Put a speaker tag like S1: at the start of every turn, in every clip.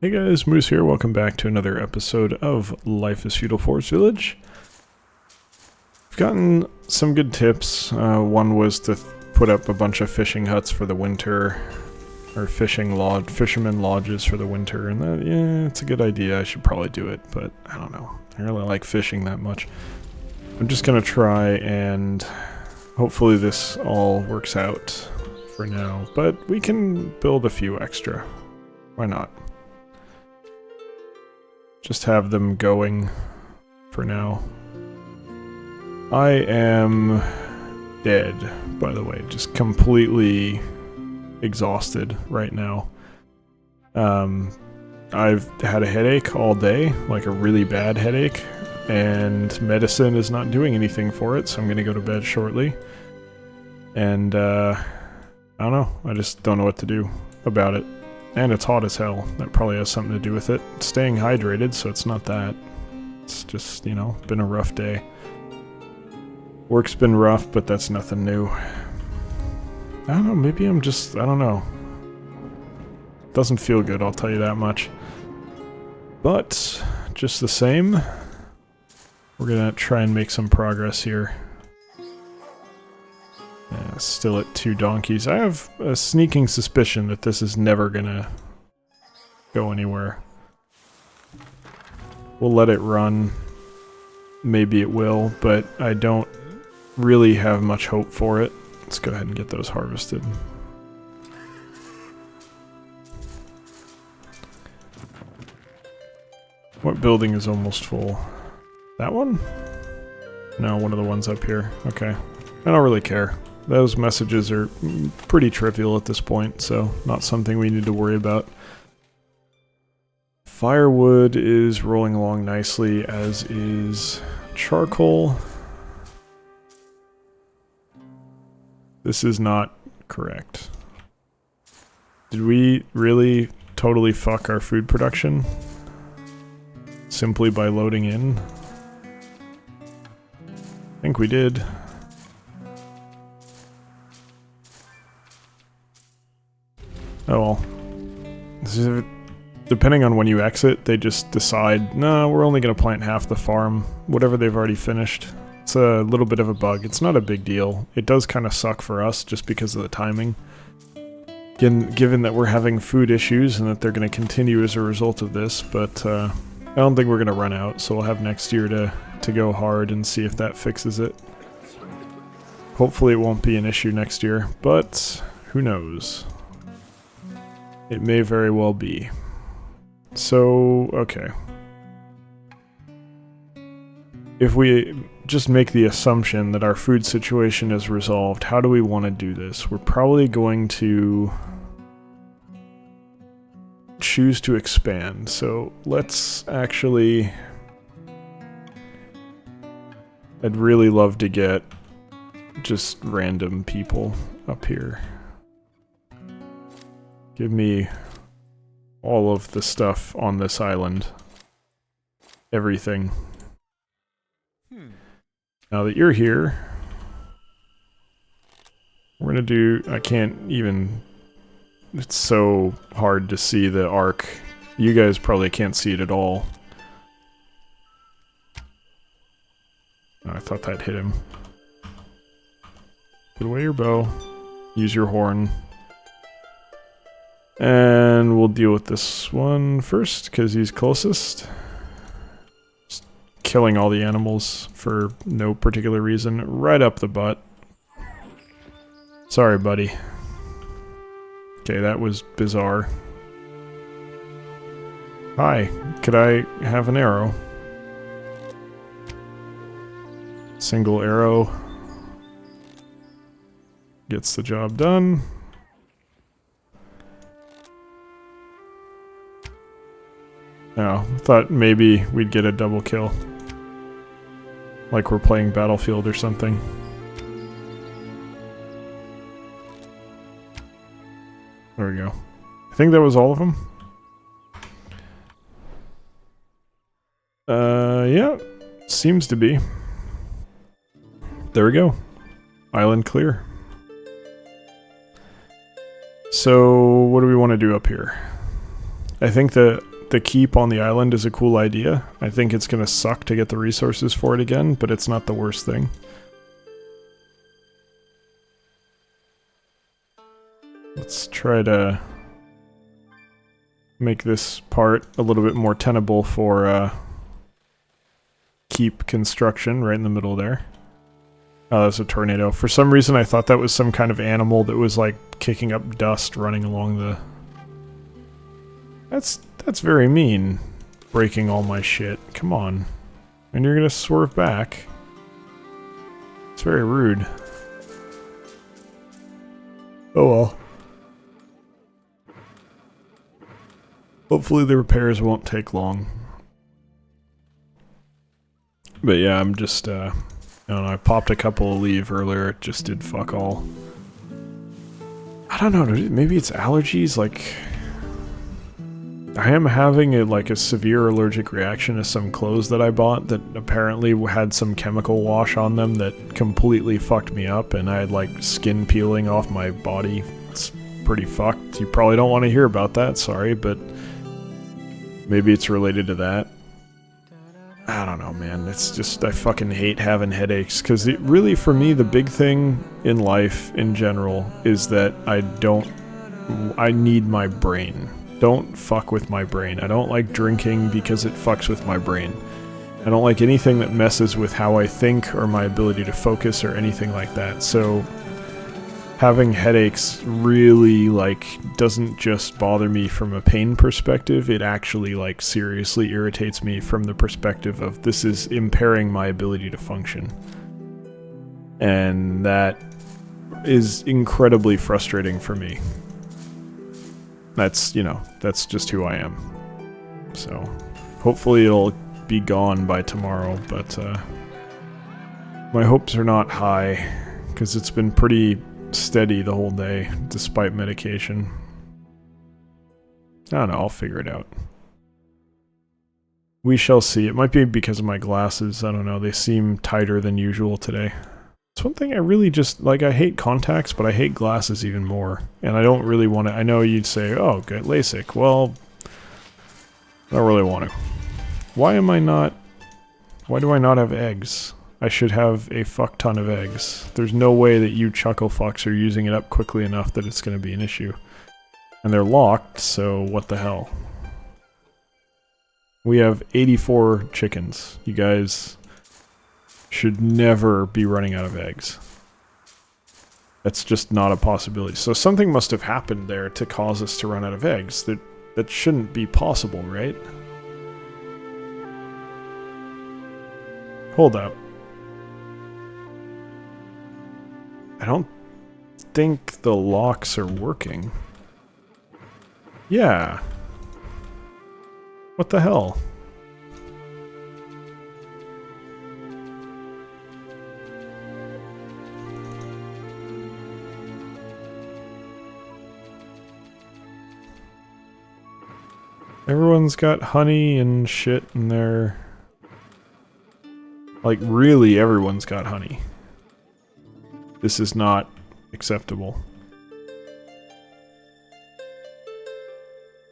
S1: Hey guys, Moose here. Welcome back to another episode of Life is Feudal Forest Village. I've gotten some good tips. One was to put up a bunch of fishing huts for the winter, or fisherman lodges for the winter, and that, yeah, it's a good idea. I should probably do it, but I don't know. I really like fishing that much. I'm just gonna try and hopefully this all works out for now, but we can build a few extra. Why not? Just have them going for now. I am dead, by the way. Just completely exhausted right now. I've had a headache all day, like a really bad headache, and medicine is not doing anything for it, so I'm gonna go to bed shortly. And, I don't know. I just don't know what to do about it. And it's hot as hell. That probably has something to do with it. It's staying hydrated, so it's not that. It's just, you know, been a rough day. Work's been rough, but that's nothing new. I don't know, maybe I'm just, I don't know. Doesn't feel good, I'll tell you that much. But, just the same, we're gonna try and make some progress here. Yeah, still at 2 donkeys. I have a sneaking suspicion that this is never gonna go anywhere. We'll let it run. Maybe it will, but I don't really have much hope for it. Let's go ahead and get those harvested. What building is almost full? That one? No, one of the ones up here. Okay. I don't really care. Those messages are pretty trivial at this point, so not something we need to worry about. Firewood is rolling along nicely, as is charcoal. This is not correct. Did we really totally fuck our food production? Simply by loading in? I think we did. Oh well. This is, depending on when you exit, they just decide, no, we're only going to plant half the farm, whatever they've already finished. It's a little bit of a bug. It's not a big deal. It does kind of suck for us just because of the timing. Given that we're having food issues and that they're going to continue as a result of this, but I don't think we're going to run out, so we'll have next year to go hard and see if that fixes it. Hopefully it won't be an issue next year, but who knows? It may very well be. So, okay. If we just make the assumption that our food situation is resolved, how do we want to do this? We're probably going to choose to expand. So let's actually... I'd really love to get just random people up here. Give me all of the stuff on this island. Everything. Now that you're here, we're gonna do... I can't even... It's so hard to see the arc. You guys probably can't see it at all. Oh, I thought that hit him. Put away your bow. Use your horn. And we'll deal with this one first, because he's closest. Just killing all the animals for no particular reason. Right up the butt. Sorry, buddy. Okay, that was bizarre. Hi, could I have an arrow? Single arrow. Gets the job done. Oh, thought maybe we'd get a double kill. Like we're playing Battlefield or something. There we go. I think that was all of them. Yeah, seems to be. There we go. Island clear. So, what do we want to do up here? I think the the keep on the island is a cool idea. I think it's gonna suck to get the resources for it again, but it's not the worst thing. Let's try to make this part a little bit more tenable for keep construction right in the middle there. Oh, that's a tornado. For some reason I thought that was some kind of animal that was like kicking up dust running along the... That's very mean, breaking all my shit. Come on. And you're gonna swerve back. It's very rude. Oh well. Hopefully the repairs won't take long. But yeah, I'm just, I don't know, I popped a couple of leave earlier, it just did fuck all. I don't know, maybe it's allergies, like... I am having a severe allergic reaction to some clothes that I bought that apparently had some chemical wash on them that completely fucked me up, and I had like skin peeling off my body. It's pretty fucked. You probably don't want to hear about that, sorry, but maybe it's related to that. I don't know, man. It's just, I fucking hate having headaches, because really, for me, the big thing in life in general is that I need my brain. Don't fuck with my brain. I don't like drinking because it fucks with my brain. I don't like anything that messes with how I think or my ability to focus or anything like that. So having headaches really doesn't just bother me from a pain perspective. It actually seriously irritates me from the perspective of this is impairing my ability to function. And that is incredibly frustrating for me. That's, that's just who I am. So, hopefully it'll be gone by tomorrow, but my hopes are not high, because it's been pretty steady the whole day, despite medication. I don't know, I'll figure it out. We shall see. It might be because of my glasses, I don't know, they seem tighter than usual today. It's one thing I really just, I hate contacts, but I hate glasses even more. And I don't really want to, I know you'd say, oh, good, LASIK. Well, I don't really want to. Why do I not have eggs? I should have a fuck ton of eggs. There's no way that you chuckle fucks are using it up quickly enough that it's going to be an issue. And they're locked, so what the hell? We have 84 chickens. You guys should never be running out of eggs. That's just not a possibility. So something must have happened there to cause us to run out of eggs. That shouldn't be possible, right? Hold up. I don't think the locks are working. Yeah. What the hell? Everyone's got honey and shit in their... really everyone's got honey. This is not acceptable.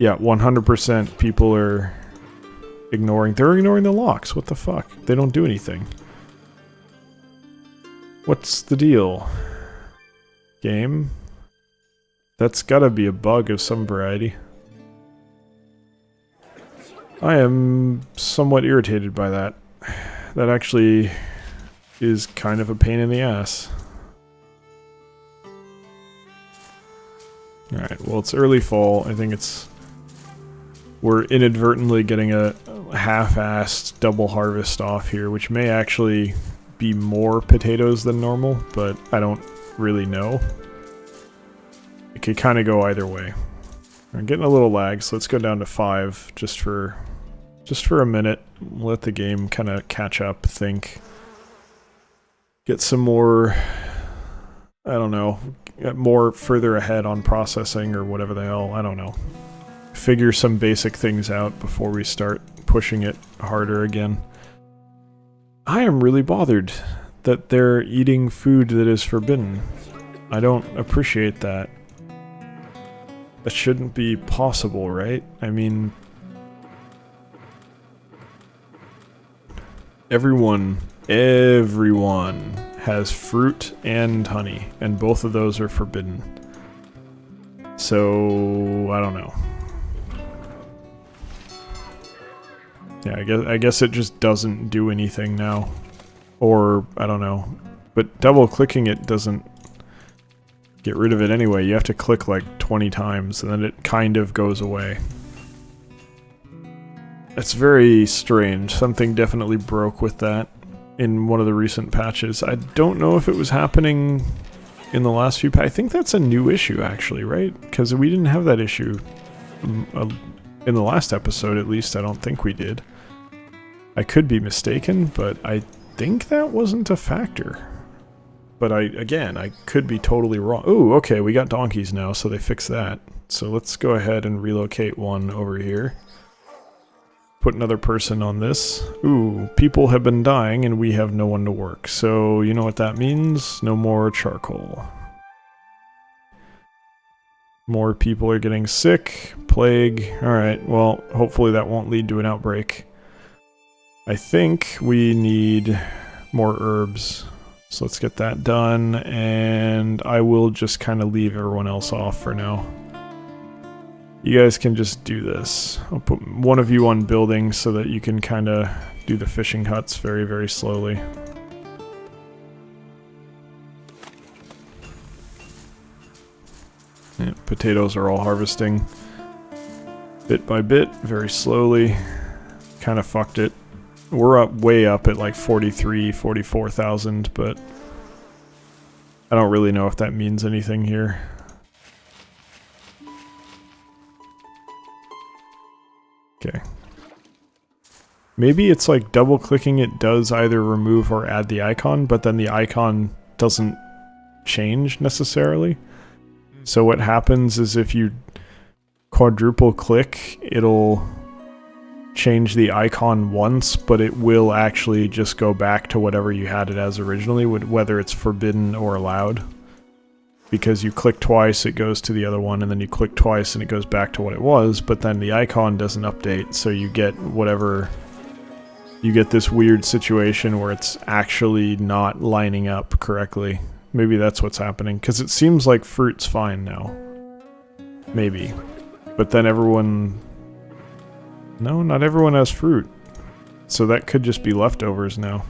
S1: Yeah, 100% people are ignoring... They're ignoring the locks, what the fuck? They don't do anything. What's the deal? Game? That's gotta be a bug of some variety. I am somewhat irritated by that. That actually is kind of a pain in the ass. Alright, well it's early fall. I think we're inadvertently getting a half-assed double harvest off here, which may actually be more potatoes than normal, but I don't really know. It could kind of go either way. I'm getting a little lag, so let's go down to 5 just for a minute. Let the game kind of catch up, think. Get some more, I don't know, get more further ahead on processing or whatever the hell, I don't know. Figure some basic things out before we start pushing it harder again. I am really bothered that they're eating food that is forbidden. I don't appreciate that. That shouldn't be possible, right? I mean, Everyone has fruit and honey, and both of those are forbidden. So, I don't know. Yeah, I guess it just doesn't do anything now. Or, I don't know. But double-clicking it doesn't get rid of it anyway. You have to click like 20 times, and then it kind of goes away. It's very strange. Something definitely broke with that in one of the recent patches. I don't know if it was happening in the last few I think that's a new issue, actually, right? Because we didn't have that issue in the last episode, at least. I don't think we did. I could be mistaken, but I think that wasn't a factor. But again, I could be totally wrong. Ooh, okay, we got donkeys now, so they fixed that. So let's go ahead and relocate one over here. Put another person on this. Ooh, people have been dying and we have no one to work. So, you know what that means? No more charcoal. More people are getting sick. Plague. Alright, well, hopefully that won't lead to an outbreak. I think we need more herbs. So let's get that done, and I will just kind of leave everyone else off for now. You guys can just do this. I'll put one of you on building so that you can kind of do the fishing huts very, very slowly. Yeah, potatoes are all harvesting bit by bit, very slowly. Kind of fucked it. We're way up at like 43, 44,000, but I don't really know if that means anything here. Okay. Maybe it's like double-clicking it does either remove or add the icon, but then the icon doesn't change necessarily. So what happens is if you quadruple click, it'll change the icon once, but it will actually just go back to whatever you had it as originally, whether it's forbidden or allowed. Because you click twice, it goes to the other one, and then you click twice and it goes back to what it was, but then the icon doesn't update, so you get whatever... You get this weird situation where it's actually not lining up correctly. Maybe that's what's happening, because it seems like fruit's fine now. Maybe. But then everyone... No, not everyone has fruit. So that could just be leftovers now.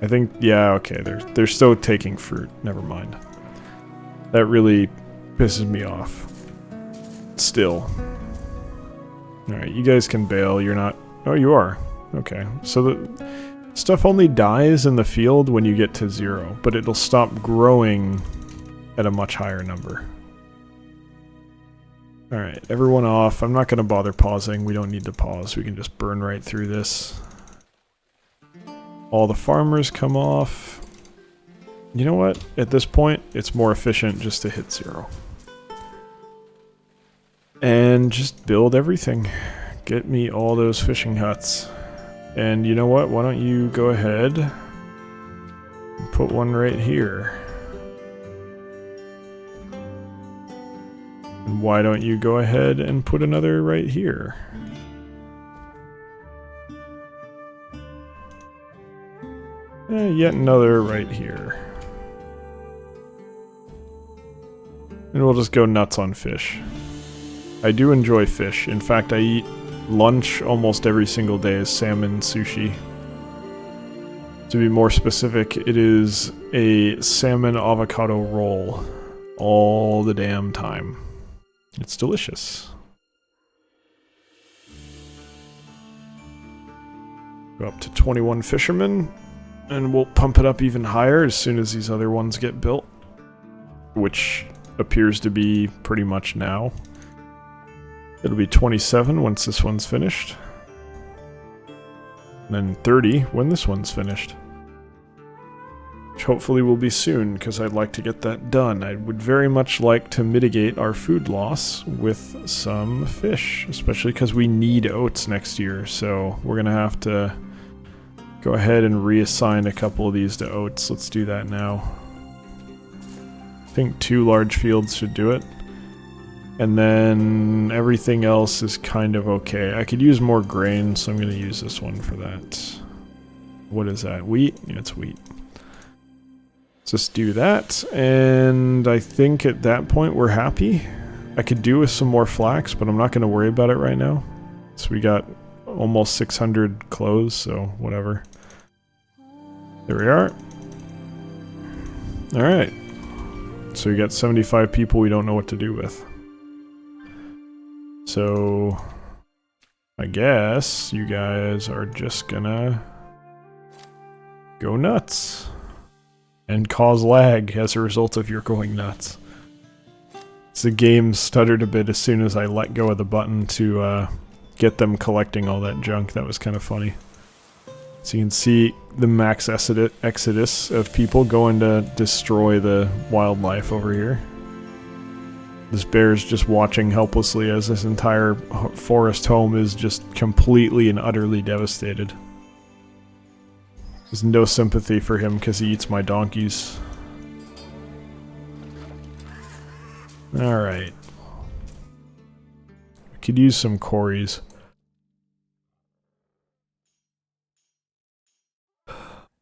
S1: I think, yeah, okay, they're still taking fruit. Never mind. That really pisses me off. Still. Alright, you guys can bail. You're not... Oh, you are. Okay. So the stuff only dies in the field when you get to 0, but it'll stop growing at a much higher number. Alright, everyone off. I'm not going to bother pausing. We don't need to pause. We can just burn right through this. All the farmers come off. You know what? At this point, it's more efficient just to hit 0. And just build everything. Get me all those fishing huts. And you know what? Why don't you go ahead and put one right here. And why don't you go ahead and put another right here? Yet another right here. And we'll just go nuts on fish. I do enjoy fish. In fact, I eat lunch almost every single day is salmon sushi. To be more specific, it is a salmon avocado roll all the damn time. It's delicious. Go up to 21 fishermen, and we'll pump it up even higher as soon as these other ones get built, which appears to be pretty much now. It'll be 27 once this one's finished. And then 30 when this one's finished. Which hopefully will be soon, because I'd like to get that done. I would very much like to mitigate our food loss with some fish, especially because we need oats next year, so we're going to have to go ahead and reassign a couple of these to oats. Let's do that now. I think 2 large fields should do it. And then everything else is kind of okay. I could use more grain, so I'm going to use this one for that. What is that? Wheat? Yeah, it's wheat. Let's just do that, and I think at that point we're happy. I could do with some more flax, but I'm not going to worry about it right now. So we got almost 600 clothes, so whatever. There we are. Alright. So we got 75 people we don't know what to do with. So I guess you guys are just gonna go nuts and cause lag as a result of your going nuts. The game stuttered a bit as soon as I let go of the button to get them collecting all that junk. That was kind of funny. So you can see the max exodus of people going to destroy the wildlife over here. This bear's just watching helplessly as this entire forest home is just completely and utterly devastated. There's no sympathy for him because he eats my donkeys. Alright. We could use some quarries.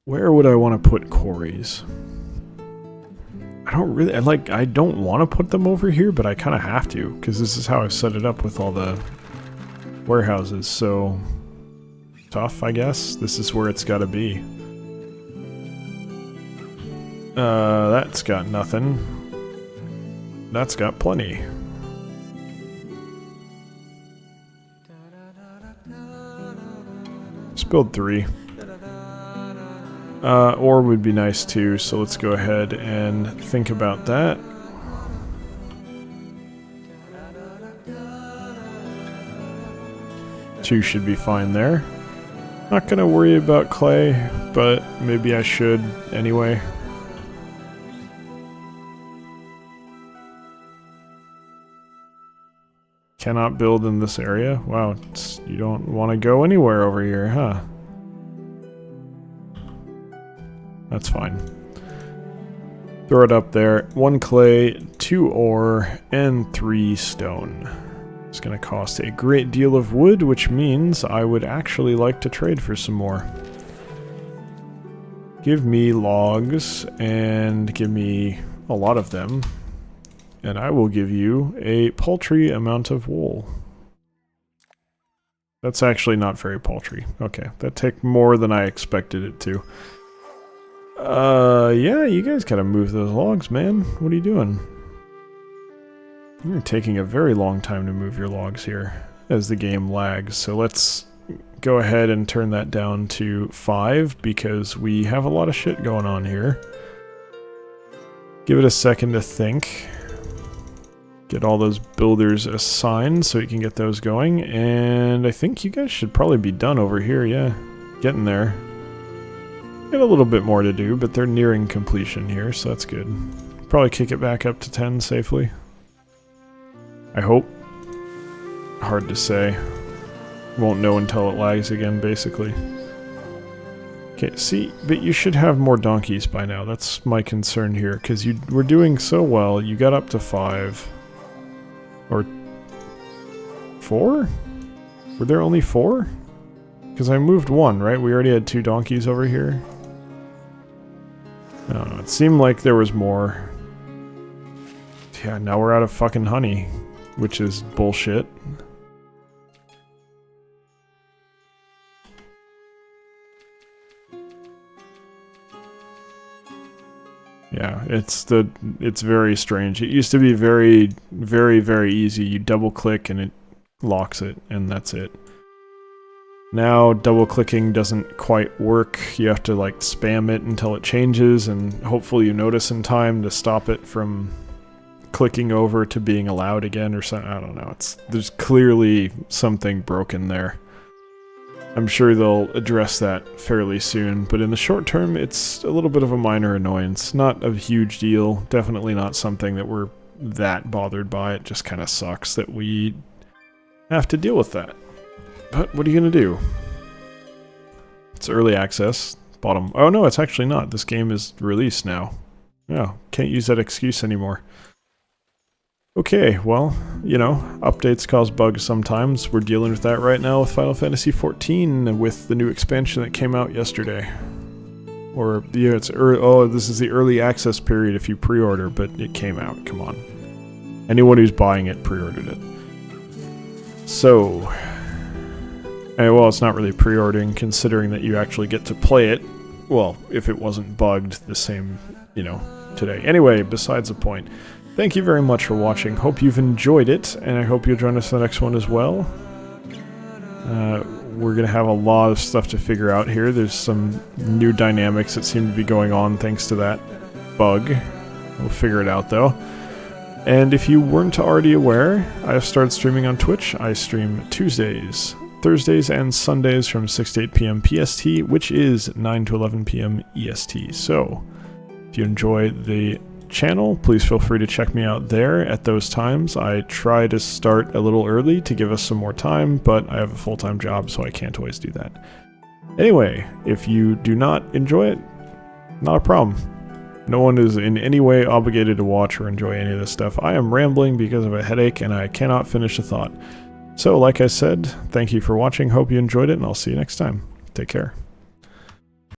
S1: Where would I want to put quarries? I don't want to put them over here, but I kind of have to, because this is how I've set it up with all the warehouses, so tough, I guess. This is where it's got to be. That's got nothing. That's got plenty. Let's build 3. Ore would be nice too, so let's go ahead and think about that. Two should be fine there. Not gonna worry about clay, but maybe I should anyway. Cannot build in this area? Wow, you don't want to go anywhere over here, huh? That's fine. Throw it up there. 1 clay, 2 ore, and 3 stone. It's going to cost a great deal of wood, which means I would actually like to trade for some more. Give me logs, and give me a lot of them. And I will give you a paltry amount of wool. That's actually not very paltry. Okay, that took more than I expected it to. Yeah, you guys gotta move those logs, man. What are you doing? You're taking a very long time to move your logs here as the game lags. So let's go ahead and turn that down to 5 because we have a lot of shit going on here. Give it a second to think. Get all those builders assigned so you can get those going. And I think you guys should probably be done over here, yeah. Getting there. Got a little bit more to do, but they're nearing completion here, so that's good. Probably kick it back up to 10 safely. I hope. Hard to say. Won't know until it lags again, basically. Okay, see, but you should have more donkeys by now. That's my concern here, because you were doing so well. You got up to 5. Or 4? Were there only 4? Because I moved 1, right? We already had 2 donkeys over here. I don't know, it seemed like there was more. Yeah, now we're out of fucking honey, which is bullshit. Yeah, it's very strange. It used to be very, very, very easy. You double click and it locks it, and that's it. Now double clicking doesn't quite work. You have to like spam it until it changes, and hopefully you notice in time to stop it from clicking over to being allowed again or something. I don't know. There's clearly something broken there. I'm sure they'll address that fairly soon, but in the short term, it's a little bit of a minor annoyance. Not a huge deal. Definitely not something that we're that bothered by. It just kind of sucks that we have to deal with that. But what are you going to do? It's early access. Bottom. Oh no, it's actually not. This game is released now. Yeah, can't use that excuse anymore. Okay, well, you know, updates cause bugs sometimes. We're dealing with that right now with Final Fantasy XIV with the new expansion that came out yesterday. Or, yeah, it's early, oh, this is the early access period if you pre-order, but it came out, come on. Anyone who's buying it pre-ordered it. So, well, it's not really pre-ordering considering that you actually get to play it. Well, if it wasn't bugged the same, you know, today. Anyway, besides the point. Thank you very much for watching. Hope you've enjoyed it, and I hope you'll join us for the next one as well. We're going to have a lot of stuff to figure out here. There's some new dynamics that seem to be going on thanks to that bug. We'll figure it out, though. And if you weren't already aware, I have started streaming on Twitch. I stream Tuesdays, Thursdays, and Sundays from 6 to 8 p.m. PST, which is 9 to 11 p.m. EST. So, if you enjoy the channel, please feel free to check me out there at those times. I try to start a little early to give us some more time, but I have a full-time job, so I can't always do that. Anyway, if you do not enjoy it, not a problem. No one is in any way obligated to watch or enjoy any of this stuff. I am rambling because of a headache, and I cannot finish a thought. So, like I said, thank you for watching, hope you enjoyed it, and I'll see you next time. Take care.